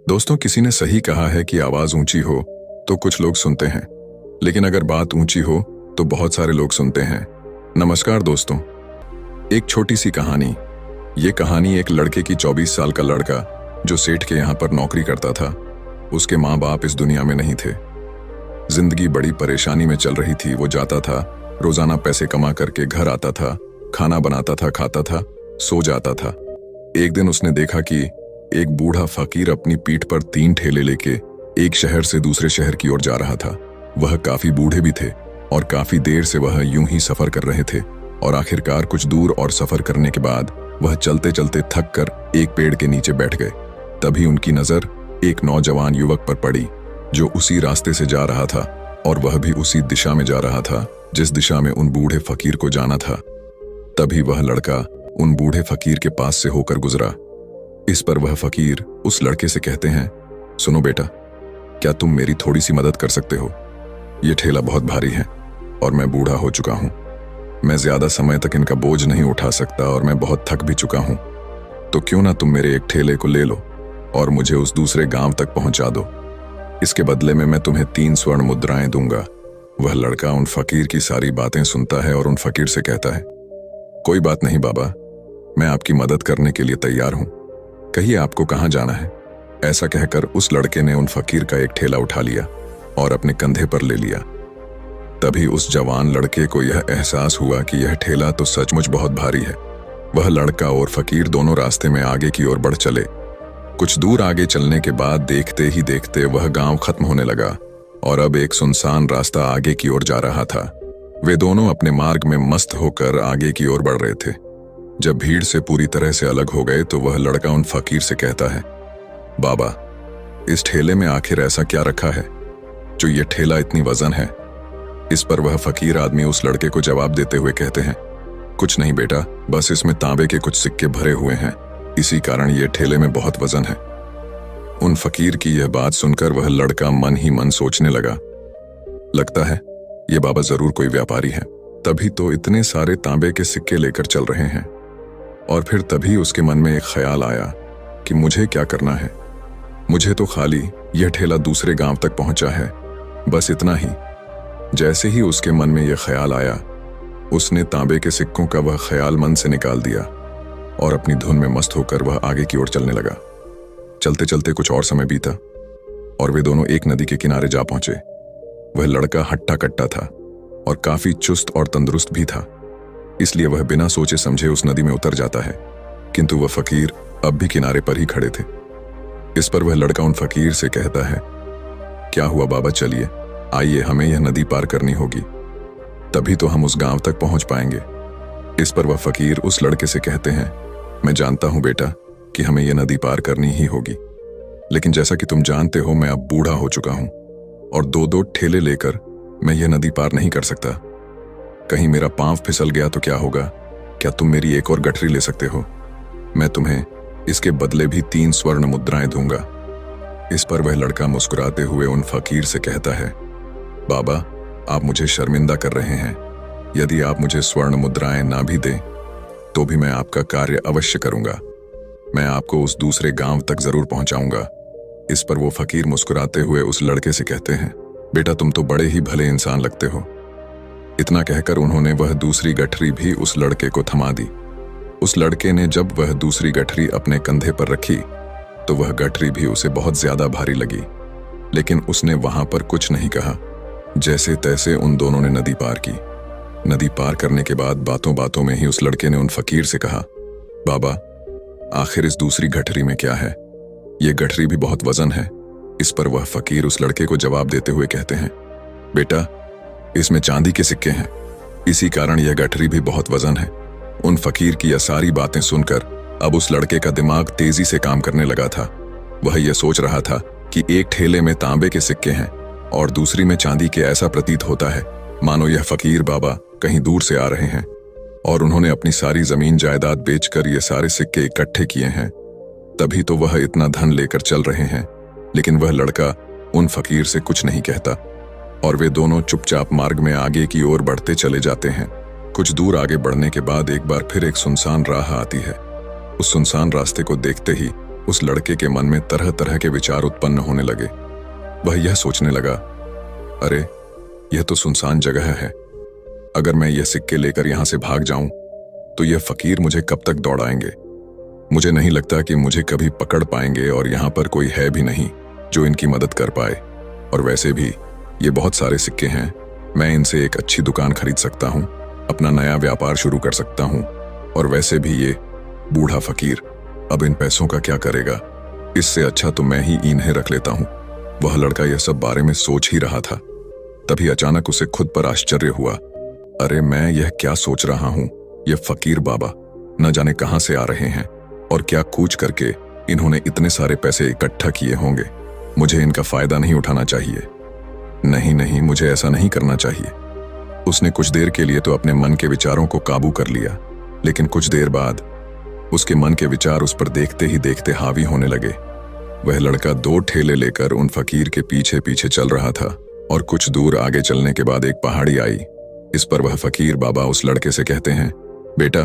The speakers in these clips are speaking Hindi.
दोस्तों, किसी ने सही कहा है कि आवाज ऊंची हो तो कुछ लोग सुनते हैं, लेकिन अगर बात ऊंची हो तो बहुत सारे लोग सुनते हैं। नमस्कार दोस्तों, एक छोटी सी कहानी। ये कहानी एक लड़के की 24 साल का लड़का जो सेठ के यहाँ पर नौकरी करता था। उसके माँ बाप इस दुनिया में नहीं थे। जिंदगी बड़ी परेशानी में चल रही थी। वो जाता था, रोजाना पैसे कमा करके घर आता था, खाना बनाता था, खाता था, सो जाता था। एक दिन उसने देखा कि एक बूढ़ा फकीर अपनी पीठ पर 3 ठेले लेके एक शहर से दूसरे शहर की ओर जा रहा था। वह काफी बूढ़े भी थे और काफी देर से वह यूं ही सफर कर रहे थे और आखिरकार कुछ दूर और सफर करने के बाद वह चलते चलते थक कर एक पेड़ के नीचे बैठ गए। तभी उनकी नजर एक नौजवान युवक पर पड़ी जो उसी रास्ते से जा रहा था और वह भी उसी दिशा में जा रहा था जिस दिशा में उन बूढ़े फकीर को जाना था। तभी वह लड़का उन बूढ़े फकीर के पास से होकर गुजरा। इस पर वह फकीर उस लड़के से कहते हैं, सुनो बेटा, क्या तुम मेरी थोड़ी सी मदद कर सकते हो? ये ठेला बहुत भारी है और मैं बूढ़ा हो चुका हूं। मैं ज्यादा समय तक इनका बोझ नहीं उठा सकता और मैं बहुत थक भी चुका हूं। तो क्यों ना तुम मेरे एक ठेले को ले लो और मुझे उस दूसरे गांव तक पहुंचा दो। इसके बदले में मैं तुम्हें 3 स्वर्ण मुद्राएं दूंगा। वह लड़का उन फकीर की सारी बातें सुनता है और उन फकीर से कहता है, कोई बात नहीं बाबा, मैं आपकी मदद करने के लिए तैयार हूं। कहिए आपको कहां जाना है? ऐसा कहकर उस लड़के ने उन फकीर का एक ठेला उठा लिया और अपने कंधे पर ले लिया। तभी उस जवान लड़के को यह एहसास हुआ कि यह ठेला तो सचमुच बहुत भारी है। वह लड़का और फकीर दोनों रास्ते में आगे की ओर बढ़ चले। कुछ दूर आगे चलने के बाद देखते ही देखते वह गांव खत्म होने लगा और अब एक सुनसान रास्ता आगे की ओर जा रहा था। वे दोनों अपने मार्ग में मस्त होकर आगे की ओर बढ़ रहे थे। जब भीड़ से पूरी तरह से अलग हो गए तो वह लड़का उन फकीर से कहता है, बाबा, इस ठेले में आखिर ऐसा क्या रखा है जो ये ठेला इतनी वजन है? इस पर वह फकीर आदमी उस लड़के को जवाब देते हुए कहते हैं, कुछ नहीं बेटा, बस इसमें तांबे के कुछ सिक्के भरे हुए हैं, इसी कारण ये ठेले में बहुत वजन है। उन फकीर की यह बात सुनकर वह लड़का मन ही मन सोचने लगा, लगता है ये बाबा जरूर कोई व्यापारी है, तभी तो इतने सारे तांबे के सिक्के लेकर चल रहे हैं। और फिर तभी उसके मन में एक ख्याल आया कि मुझे क्या करना है। मुझे तो खाली यह ठेला दूसरे गांव तक पहुंचा है, बस इतना ही। जैसे ही उसके मन में यह ख्याल आया, उसने तांबे के सिक्कों का वह ख्याल मन से निकाल दिया और अपनी धुन में मस्त होकर वह आगे की ओर चलने लगा। चलते चलते कुछ और समय बीता और वे दोनों एक नदी के किनारे जा पहुंचे। वह लड़का हट्टा कट्टा था और काफी चुस्त और तंदुरुस्त भी था, इसलिए वह बिना सोचे समझे उस नदी में उतर जाता है। किंतु वह फकीर अब भी किनारे पर ही खड़े थे। इस पर वह लड़का उन फकीर से कहता है, क्या हुआ बाबा, चलिए आइए, हमें यह नदी पार करनी होगी, तभी तो हम उस गांव तक पहुंच पाएंगे। इस पर वह फकीर उस लड़के से कहते हैं, मैं जानता हूं बेटा कि हमें यह नदी पार करनी ही होगी, लेकिन जैसा कि तुम जानते हो मैं अब बूढ़ा हो चुका हूं और 2-2 ठेले लेकर मैं यह नदी पार नहीं कर सकता। कहीं मेरा पांव फिसल गया तो क्या होगा? क्या तुम मेरी एक और गठरी ले सकते हो? मैं तुम्हें इसके बदले भी 3 स्वर्ण मुद्राएं दूंगा। इस पर वह लड़का मुस्कुराते हुए उन फकीर से कहता है, बाबा, आप मुझे शर्मिंदा कर रहे हैं। यदि आप मुझे स्वर्ण मुद्राएं ना भी दें तो भी मैं आपका कार्य अवश्य करूंगा। मैं आपको उस दूसरे गांव तक जरूर पहुंचाऊंगा। इस पर वो फकीर मुस्कुराते हुए उस लड़के से कहते हैं, बेटा, तुम तो बड़े ही भले इंसान लगते हो। इतना कहकर उन्होंने वह दूसरी गठरी भी उस लड़के को थमा दी। उस लड़के ने जब वह दूसरी गठरी अपने कंधे पर रखी तो वह गठरी भी उसे बहुत ज्यादा भारी लगी, लेकिन उसने वहां पर कुछ नहीं कहा। जैसे तैसे उन दोनों ने नदी पार की। नदी पार करने के बाद बातों बातों में ही उस लड़के ने उन फकीर से कहा, बाबा, आखिर इस दूसरी गठरी में क्या है? ये गठरी भी बहुत वजन है। इस पर वह फकीर उस लड़के को जवाब देते हुए कहते हैं, बेटा, इसमें चांदी के सिक्के हैं, इसी कारण यह गठरी भी बहुत वजन है। उन फकीर की यह सारी बातें सुनकर अब उस लड़के का दिमाग तेजी से काम करने लगा था। वह यह सोच रहा था कि एक ठेले में तांबे के सिक्के हैं और दूसरी में चांदी के। ऐसा प्रतीत होता है मानो यह फकीर बाबा कहीं दूर से आ रहे हैं और उन्होंने अपनी सारी जमीन जायदाद बेचकर ये सारे सिक्के इकट्ठे किए हैं, तभी तो वह इतना धन लेकर चल रहे हैं। लेकिन वह लड़का उन फकीर से कुछ नहीं कहता और वे दोनों चुपचाप मार्ग में आगे की ओर बढ़ते चले जाते हैं। कुछ दूर आगे बढ़ने के बाद एक बार फिर एक सुनसान राह आती है। उस सुनसान रास्ते को देखते ही उस लड़के के मन में तरह तरह के विचार उत्पन्न होने लगे। वह यह सोचने लगा, अरे यह तो सुनसान जगह है। अगर मैं यह सिक्के लेकर यहां से भाग जाऊं तो यह फकीर मुझे कब तक दौड़ाएंगे। मुझे नहीं लगता कि मुझे कभी पकड़ पाएंगे और यहां पर कोई है भी नहीं जो इनकी मदद कर पाए। और वैसे भी ये बहुत सारे सिक्के हैं, मैं इनसे एक अच्छी दुकान खरीद सकता हूं, अपना नया व्यापार शुरू कर सकता हूं। और वैसे भी ये बूढ़ा फकीर अब इन पैसों का क्या करेगा, इससे अच्छा तो मैं ही इन्हें रख लेता हूं। वह लड़का यह सब बारे में सोच ही रहा था, तभी अचानक उसे खुद पर आश्चर्य हुआ। अरे मैं यह क्या सोच रहा हूं, यह फकीर बाबा न जाने कहां से आ रहे हैं और क्या कूच करके इन्होंने इतने सारे पैसे इकट्ठा किए होंगे। मुझे इनका फायदा नहीं उठाना चाहिए। नहीं नहीं, मुझे ऐसा नहीं करना चाहिए। उसने कुछ देर के लिए तो अपने मन के विचारों को काबू कर लिया, लेकिन कुछ देर बाद उसके मन के विचार उस पर देखते ही देखते हावी होने लगे। वह लड़का 2 ठेले लेकर उन फकीर के पीछे पीछे चल रहा था और कुछ दूर आगे चलने के बाद एक पहाड़ी आई। इस पर वह फकीर बाबा उस लड़के से कहते हैं, बेटा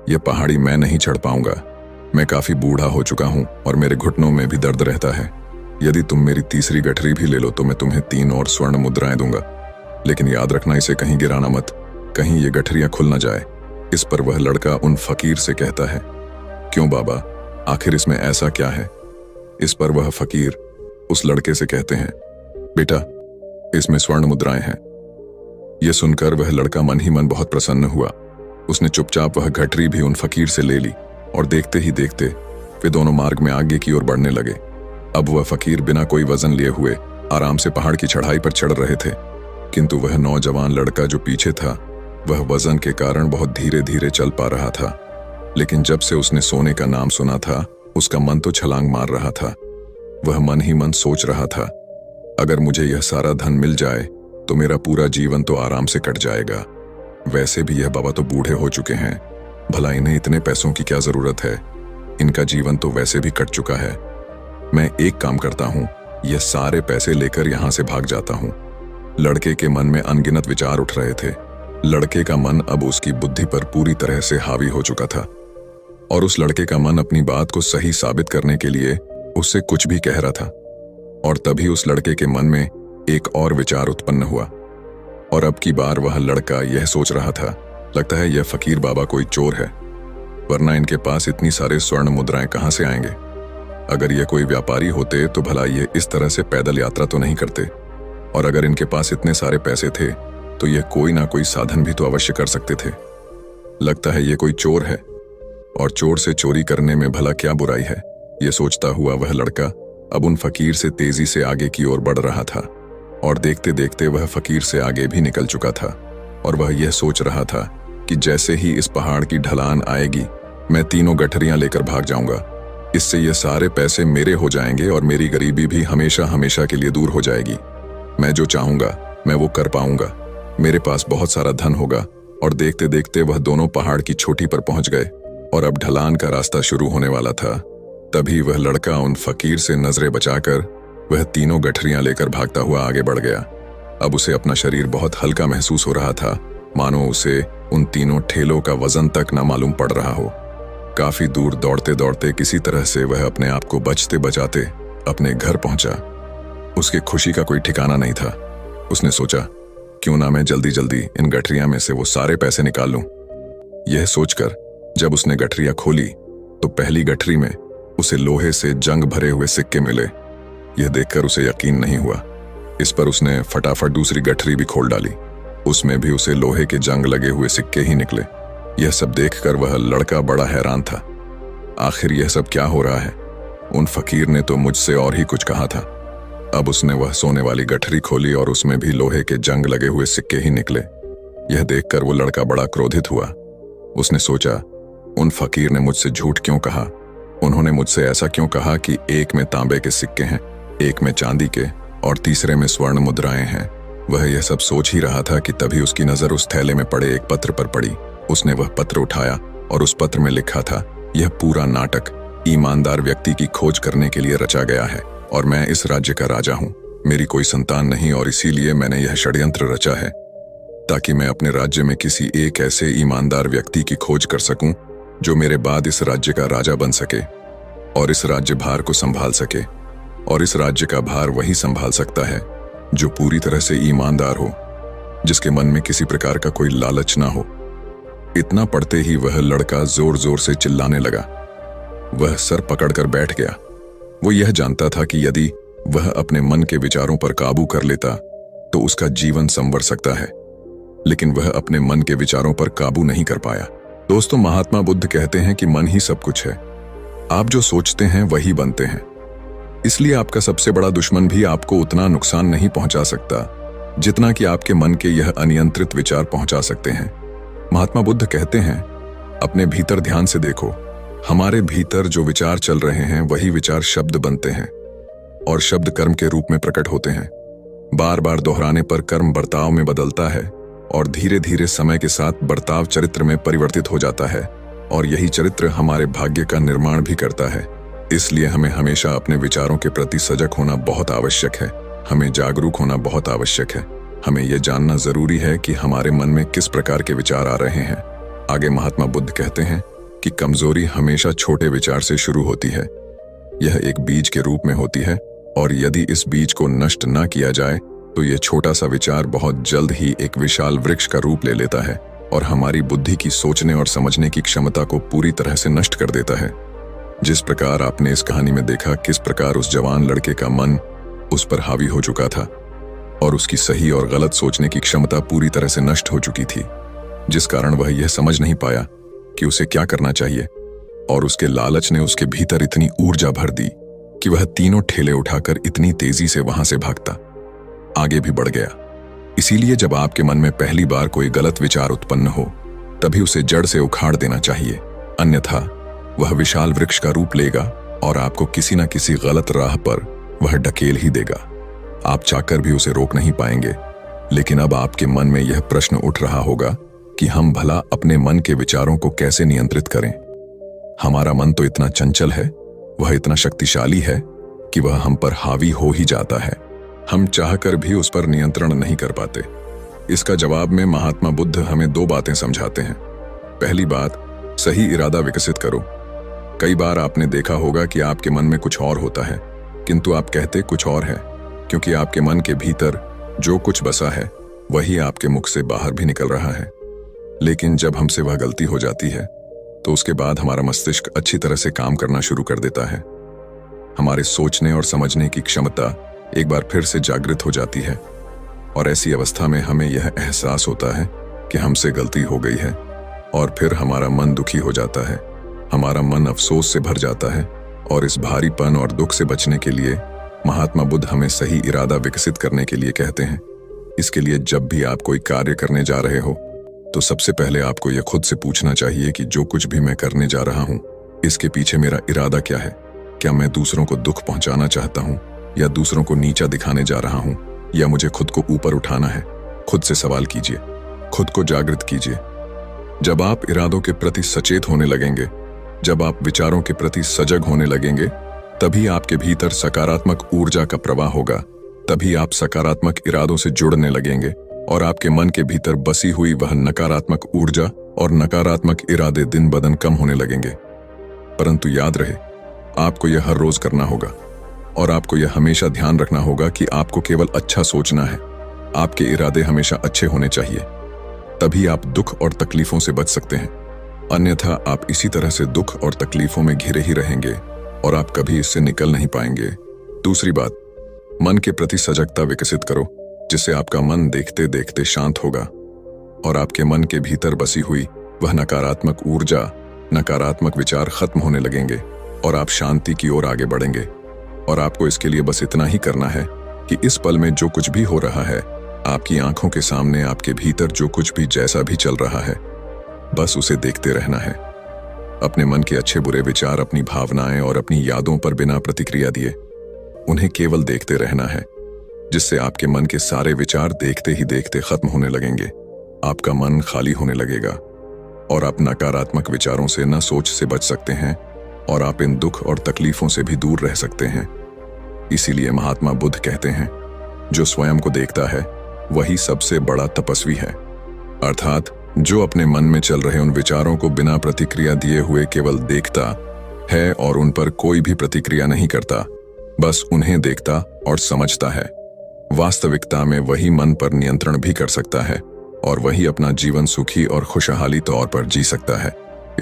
यह पहाड़ी मैं नहीं चढ़ पाऊंगा। मैं काफी बूढ़ा हो चुका हूं और मेरे घुटनों में भी दर्द रहता है। यदि तुम मेरी तीसरी गठरी भी ले लो तो मैं तुम्हें 3 और स्वर्ण मुद्राएं दूंगा, लेकिन याद रखना इसे कहीं गिराना मत, कहीं ये गठरियां खुल न जाए। इस पर वह लड़का उन फकीर से कहता है, क्यों बाबा, आखिर इसमें ऐसा क्या है। इस पर वह फकीर उस लड़के से कहते हैं, बेटा इसमें स्वर्ण मुद्राएं हैं। यह सुनकर वह लड़का मन ही मन बहुत प्रसन्न हुआ। उसने चुपचाप वह गठरी भी उन फकीर से ले ली और देखते ही देखते वे दोनों मार्ग में आगे की ओर बढ़ने लगे। अब वह फकीर बिना कोई वजन लिए हुए आराम से पहाड़ की चढ़ाई पर चढ़ रहे थे, किंतु वह नौजवान लड़का जो पीछे था वह वजन के कारण बहुत धीरे धीरे चल पा रहा था। लेकिन जब से उसने सोने का नाम सुना था उसका मन तो छलांग मार रहा था। वह मन ही मन सोच रहा था, अगर मुझे यह सारा धन मिल जाए तो मेरा पूरा जीवन तो आराम से कट जाएगा। वैसे भी यह बाबा तो बूढ़े हो चुके हैं, भला इन्हें इतने पैसों की क्या जरूरत है, इनका जीवन तो वैसे भी कट चुका है। मैं एक काम करता हूं, यह सारे पैसे लेकर यहां से भाग जाता हूं। लड़के के मन में अनगिनत विचार उठ रहे थे। लड़के का मन अब उसकी बुद्धि पर पूरी तरह से हावी हो चुका था और उस लड़के का मन अपनी बात को सही साबित करने के लिए उससे कुछ भी कह रहा था। और तभी उस लड़के के मन में एक और विचार उत्पन्न हुआ और अब की बार वह लड़का यह सोच रहा था, लगता है यह फकीर बाबा कोई चोर है, वरना इनके पास इतनी सारे स्वर्ण मुद्राएं कहां से आएंगे। अगर ये कोई व्यापारी होते तो भला ये इस तरह से पैदल यात्रा तो नहीं करते, और अगर इनके पास इतने सारे पैसे थे तो ये कोई ना कोई साधन भी तो अवश्य कर सकते थे। लगता है ये कोई चोर है और चोर से चोरी करने में भला क्या बुराई है। ये सोचता हुआ वह लड़का अब उन फकीर से तेजी से आगे की ओर बढ़ रहा था और देखते देखते वह फकीर से आगे भी निकल चुका था। और वह यह सोच रहा था कि जैसे ही इस पहाड़ की ढलान आएगी मैं 3 गठरियां लेकर भाग जाऊंगा। इससे ये सारे पैसे मेरे हो जाएंगे और मेरी गरीबी भी हमेशा हमेशा के लिए दूर हो जाएगी। मैं जो चाहूंगा मैं वो कर पाऊंगा, मेरे पास बहुत सारा धन होगा। और देखते देखते वह दोनों पहाड़ की चोटी पर पहुंच गए और अब ढलान का रास्ता शुरू होने वाला था। तभी वह लड़का उन फकीर से नजरें बचाकर वह 3 गठरियां लेकर भागता हुआ आगे बढ़ गया। अब उसे अपना शरीर बहुत हल्का महसूस हो रहा था, मानो उसे उन 3 ठेलों का वजन तक न मालूम पड़ रहा हो। काफी दूर दौड़ते दौड़ते किसी तरह से वह अपने आप को बचते बचाते अपने घर पहुंचा। उसकी खुशी का कोई ठिकाना नहीं था। उसने सोचा, क्यों ना मैं जल्दी जल्दी इन गठरियां में से वो सारे पैसे निकाल लूं। यह सोचकर जब उसने गठरियां खोली तो पहली गठरी में उसे लोहे से जंग भरे हुए सिक्के मिले। यह देखकर उसे यकीन नहीं हुआ। इस पर उसने फटाफट दूसरी गठरी भी खोल डाली, उसमें भी उसे लोहे के जंग लगे हुए सिक्के ही निकले। यह सब देखकर वह लड़का बड़ा हैरान था। आखिर यह सब क्या हो रहा है? उन फकीर ने तो मुझसे और ही कुछ कहा था। अब उसने वह सोने वाली गठरी खोली और उसमें भी लोहे के जंग लगे हुए सिक्के ही निकले। यह देखकर वो लड़का बड़ा क्रोधित हुआ। उसने सोचा, उन फकीर ने मुझसे झूठ क्यों कहा? उन्होंने मुझसे ऐसा क्यों कहा कि एक में तांबे के सिक्के हैं, एक में चांदी के और तीसरे में स्वर्ण मुद्राएं हैं। वह यह सब सोच ही रहा था कि तभी उसकी नजर उस थैले में पड़े एक पत्र पर पड़ी। उसने वह पत्र उठाया और उस पत्र में लिखा था, यह पूरा नाटक ईमानदार व्यक्ति की खोज करने के लिए रचा गया है और मैं इस राज्य का राजा हूं। मेरी कोई संतान नहीं और इसीलिए मैंने यह षड्यंत्र रचा है ताकि मैं अपने राज्य में किसी एक ऐसे ईमानदार व्यक्ति की खोज कर सकूं जो मेरे बाद इस राज्य का राजा बन सके। और इस राज्य भार को संभाल सके। और इस राज्य का भार वही संभाल सकता है जो पूरी तरह से ईमानदार हो, जिसके मन में किसी प्रकार का कोई लालच ना हो। इतना पढ़ते ही वह लड़का जोर जोर से चिल्लाने लगा। वह सर पकड़कर बैठ गया। वो यह जानता था कि यदि वह अपने मन के विचारों पर काबू कर लेता तो उसका जीवन संवर सकता है, लेकिन वह अपने मन के विचारों पर काबू नहीं कर पाया। दोस्तों, महात्मा बुद्ध कहते हैं कि मन ही सब कुछ है। आप जो सोचते हैं वही बनते हैं। इसलिए आपका सबसे बड़ा दुश्मन भी आपको उतना नुकसान नहीं पहुंचा सकता जितना कि आपके मन के यह अनियंत्रित विचार पहुंचा सकते हैं। महात्मा बुद्ध कहते हैं, अपने भीतर ध्यान से देखो। हमारे भीतर जो विचार चल रहे हैं वही विचार शब्द बनते हैं और शब्द कर्म के रूप में प्रकट होते हैं। बार बार दोहराने पर कर्म बर्ताव में बदलता है और धीरे धीरे समय के साथ बर्ताव चरित्र में परिवर्तित हो जाता है और यही चरित्र हमारे भाग्य का निर्माण भी करता है। इसलिए हमें हमेशा अपने विचारों के प्रति सजग होना बहुत आवश्यक है। हमें जागरूक होना बहुत आवश्यक है। हमें यह जानना जरूरी है कि हमारे मन में किस प्रकार के विचार आ रहे हैं। आगे महात्मा बुद्ध कहते हैं कि कमजोरी हमेशा छोटे विचार से शुरू होती है। यह एक बीज के रूप में होती है और यदि इस बीज को नष्ट न किया जाए तो यह छोटा सा विचार बहुत जल्द ही एक विशाल वृक्ष का रूप ले लेता है और हमारी बुद्धि की सोचने और समझने की क्षमता को पूरी तरह से नष्ट कर देता है। जिस प्रकार आपने इस कहानी में देखा किस प्रकार उस जवान लड़के का मन उस पर हावी हो चुका था और उसकी सही और गलत सोचने की क्षमता पूरी तरह से नष्ट हो चुकी थी, जिस कारण वह यह समझ नहीं पाया कि उसे क्या करना चाहिए, और उसके लालच ने उसके भीतर इतनी ऊर्जा भर दी कि वह तीनों ठेले उठाकर इतनी तेजी से वहां से भागता आगे भी बढ़ गया। इसीलिए जब आपके मन में पहली बार कोई गलत विचार उत्पन्न हो तभी उसे जड़ से उखाड़ देना चाहिए, अन्यथा वह विशाल वृक्ष का रूप लेगा और आपको किसी न किसी गलत राह पर वह ढकेल ही देगा। आप चाहकर भी उसे रोक नहीं पाएंगे। लेकिन अब आपके मन में यह प्रश्न उठ रहा होगा कि हम भला अपने मन के विचारों को कैसे नियंत्रित करें। हमारा मन तो इतना चंचल है, वह इतना शक्तिशाली है कि वह हम पर हावी हो ही जाता है। हम चाहकर भी उस पर नियंत्रण नहीं कर पाते। इसका जवाब में महात्मा बुद्ध हमें दो बातें समझाते हैं। पहली बात, सही इरादा विकसित करो। कई बार आपने देखा होगा कि आपके मन में कुछ और होता है किंतु आप कहते कुछ और है, क्योंकि आपके मन के भीतर जो कुछ बसा है वही आपके मुख से बाहर भी निकल रहा है। लेकिन जब हमसे वह गलती हो जाती है तो उसके बाद हमारा मस्तिष्क अच्छी तरह से काम करना शुरू कर देता है। हमारे सोचने और समझने की क्षमता एक बार फिर से जागृत हो जाती है और ऐसी अवस्था में हमें यह एहसास होता है कि हमसे गलती हो गई है और फिर हमारा मन दुखी हो जाता है। हमारा मन अफसोस से भर जाता है और इस भारीपन और दुख से बचने के लिए महात्मा बुद्ध हमें सही इरादा विकसित करने के लिए कहते हैं। इसके लिए जब भी आप कोई कार्य करने जा रहे हो तो सबसे पहले आपको यह खुद से पूछना चाहिए कि जो कुछ भी मैं करने जा रहा हूं इसके पीछे मेरा इरादा क्या है। क्या मैं दूसरों को दुख पहुंचाना चाहता हूं या दूसरों को नीचा दिखाने जा रहा हूं या मुझे खुद को ऊपर उठाना है। खुद से सवाल कीजिए, खुद को जागृत कीजिए। जब आप इरादों के प्रति सचेत होने लगेंगे, जब आप विचारों के प्रति सजग होने लगेंगे, तभी आपके भीतर सकारात्मक ऊर्जा का प्रवाह होगा। तभी आप सकारात्मक इरादों से जुड़ने लगेंगे और आपके मन के भीतर बसी हुई वह नकारात्मक ऊर्जा और नकारात्मक इरादे दिन ब दिन कम होने लगेंगे। परंतु याद रहे, आपको यह हर रोज करना होगा और आपको यह हमेशा ध्यान रखना होगा कि आपको केवल अच्छा सोचना है। आपके इरादे हमेशा अच्छे होने चाहिए, तभी आप दुख और तकलीफों से बच सकते हैं। अन्यथा आप इसी तरह से दुख और तकलीफों में घिरे ही रहेंगे और आप कभी इससे निकल नहीं पाएंगे। दूसरी बात, मन के प्रति सजगता विकसित करो, जिससे आपका मन देखते देखते शांत होगा और आपके मन के भीतर बसी हुई वह नकारात्मक ऊर्जा, नकारात्मक विचार खत्म होने लगेंगे और आप शांति की ओर आगे बढ़ेंगे। और आपको इसके लिए बस इतना ही करना है कि इस पल में जो कुछ भी हो रहा है, आपकी आंखों के सामने आपके भीतर जो कुछ भी जैसा भी चल रहा है, बस उसे देखते रहना है। अपने मन के अच्छे बुरे विचार, अपनी भावनाएं और अपनी यादों पर बिना प्रतिक्रिया दिए उन्हें केवल देखते रहना है, जिससे आपके मन के सारे विचार देखते ही देखते खत्म होने लगेंगे। आपका मन खाली होने लगेगा और आप नकारात्मक विचारों से न सोच से बच सकते हैं और आप इन दुख और तकलीफों से भी दूर रह सकते हैं। इसीलिए महात्मा बुद्ध कहते हैं, जो स्वयं को देखता है वही सबसे बड़ा तपस्वी है। अर्थात जो अपने मन में चल रहे उन विचारों को बिना प्रतिक्रिया दिए हुए केवल देखता है और उन पर कोई भी प्रतिक्रिया नहीं करता, बस उन्हें देखता और समझता है। वास्तविकता में वही मन पर नियंत्रण भी कर सकता है और वही अपना जीवन सुखी और खुशहाली तौर पर जी सकता है।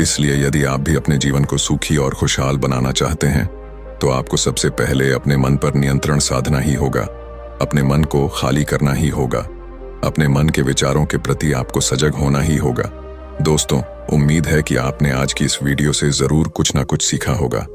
इसलिए यदि आप भी अपने जीवन को सुखी और खुशहाल बनाना चाहते हैं तो आपको सबसे पहले अपने मन पर नियंत्रण साधना ही होगा। अपने मन को खाली करना ही होगा। अपने मन के विचारों के प्रति आपको सजग होना ही होगा। दोस्तों, उम्मीद है कि आपने आज की इस वीडियो से जरूर कुछ ना कुछ सीखा होगा।